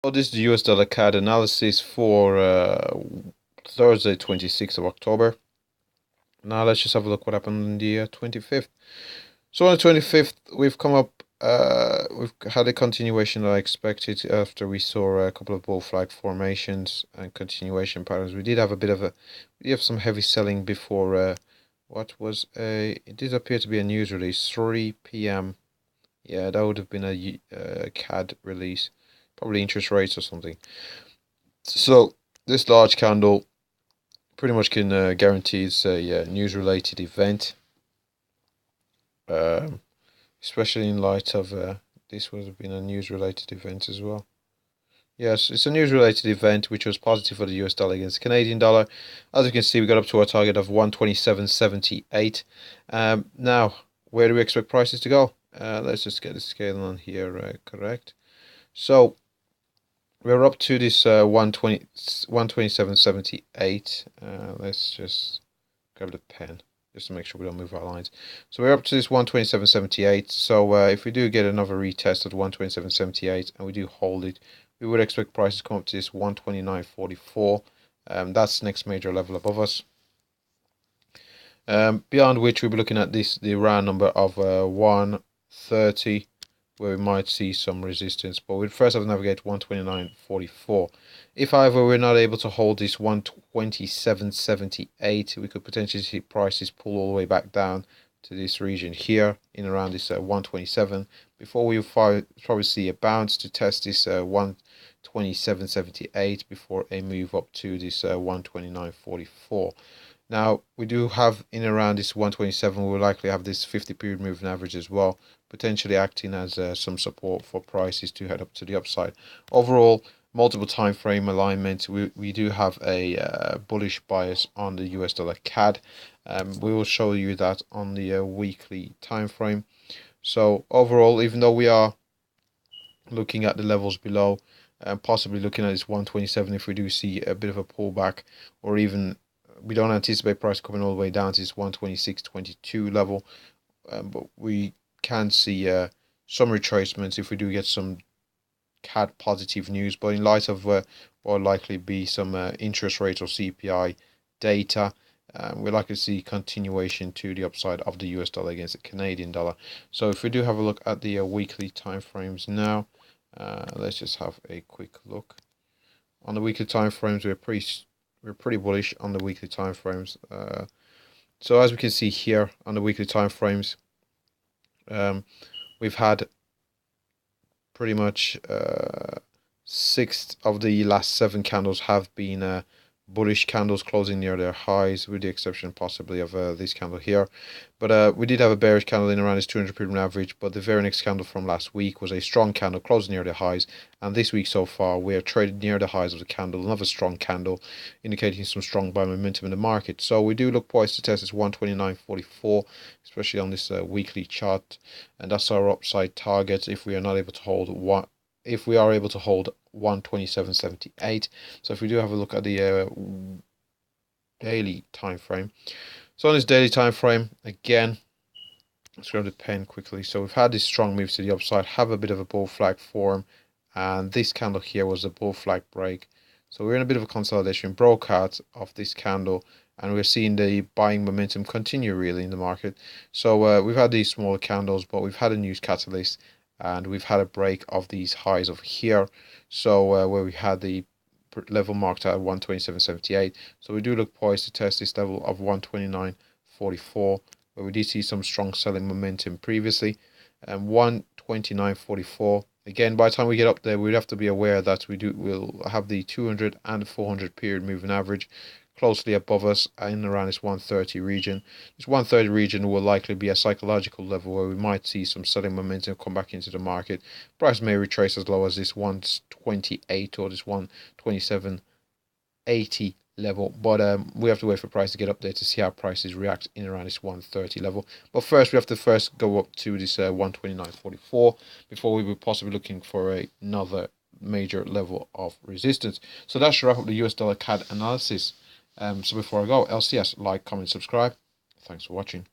So this is the US dollar CAD analysis for Thursday, 26th of October. Now let's just have a look what happened on the 25th. So on the 25th, we've come up, we've had a continuation that I expected after we saw a couple of bull flag formations and continuation patterns. We did have a bit of we have some heavy selling before it did appear to be a news release, 3 p.m. Yeah, that would have been a CAD release, probably interest rates or something. So this large candle pretty much can guarantee it's a news-related event, especially in light of this would have been a news-related event as well. Yes, it's a news-related event which was positive for the US dollar against the Canadian dollar. As you can see, we got up to our target of 127.78. Now, where do we expect prices to go? Let's just get the scale on here correct. So we're up to this 127.78. Let's just grab the pen just to make sure we don't move our lines. So we're up to this 127.78. So if we do get another retest at 127.78 and we do hold it, we would expect prices to come up to this 129.44. That's the next major level above us. Beyond which we'll be looking at the round number of 130, where we might see some resistance, but we'd first have to navigate 129.44. If, however, we're not able to hold this 127.78, we could potentially see prices pull all the way back down to this region here in around this 127 before we probably see a bounce to test this 127.78 before a move up to this 129.44. Now, we do have in around this 127, we'll likely have this 50-period moving average as well, potentially acting as some support for prices to head up to the upside. Overall, multiple time frame alignment, we do have a bullish bias on the US dollar CAD. We will show you that on the weekly time frame. So overall, even though we are looking at the levels below, possibly looking at this 127, if we do see a bit of a pullback, or even we don't anticipate price coming all the way down to this 126.22 level, but we can see some retracements if we do get some CAD positive news. But in light of what will likely be some interest rate or CPI data, we're likely to see continuation to the upside of the US dollar against the Canadian dollar. So if we do have a look at the weekly time frames now, let's just have a quick look. On the weekly time frames, we're pretty bullish on the weekly time frames. So as we can see here on the weekly time frames, we've had pretty much 6 of the last 7 candles have been bullish candles closing near their highs, with the exception possibly of this candle here. But we did have a bearish candle in around this 200 period average, but the very next candle from last week was a strong candle closing near the highs, and this week so far we are traded near the highs of the candle, another strong candle indicating some strong buy momentum in the market. So we do look poised to test this 129.44, especially on this weekly chart, and that's our upside target if we are not able to hold 127.78. So if we do have a look at the daily time frame, so on this daily time frame, again, let's grab the pen quickly. So we've had this strong move to the upside, have a bit of a bull flag form, and this candle here was a bull flag break. So we're in a bit of a consolidation, broke out of this candle, and we're seeing the buying momentum continue really in the market. So we've had these smaller candles, but we've had a news catalyst, and we've had a break of these highs over here. So where we had the level marked at 127.78. So we do look poised to test this level of 129.44, where we did see some strong selling momentum previously. And 129.44. Again, by the time we get up there, we'd have to be aware that we'll have the 200 and 400 period moving average closely above us in around this 130 region. This 130 region will likely be a psychological level where we might see some selling momentum come back into the market. Price may retrace as low as this 128 or this 127.80 level, but we have to wait for price to get up there to see how prices react in around this 130 level. But first, we have to go up to this 129.44 before we will possibly looking for another major level of resistance. So that should wrap up the US dollar CAD analysis. So before I go, LCS, like, comment, subscribe. Thanks for watching.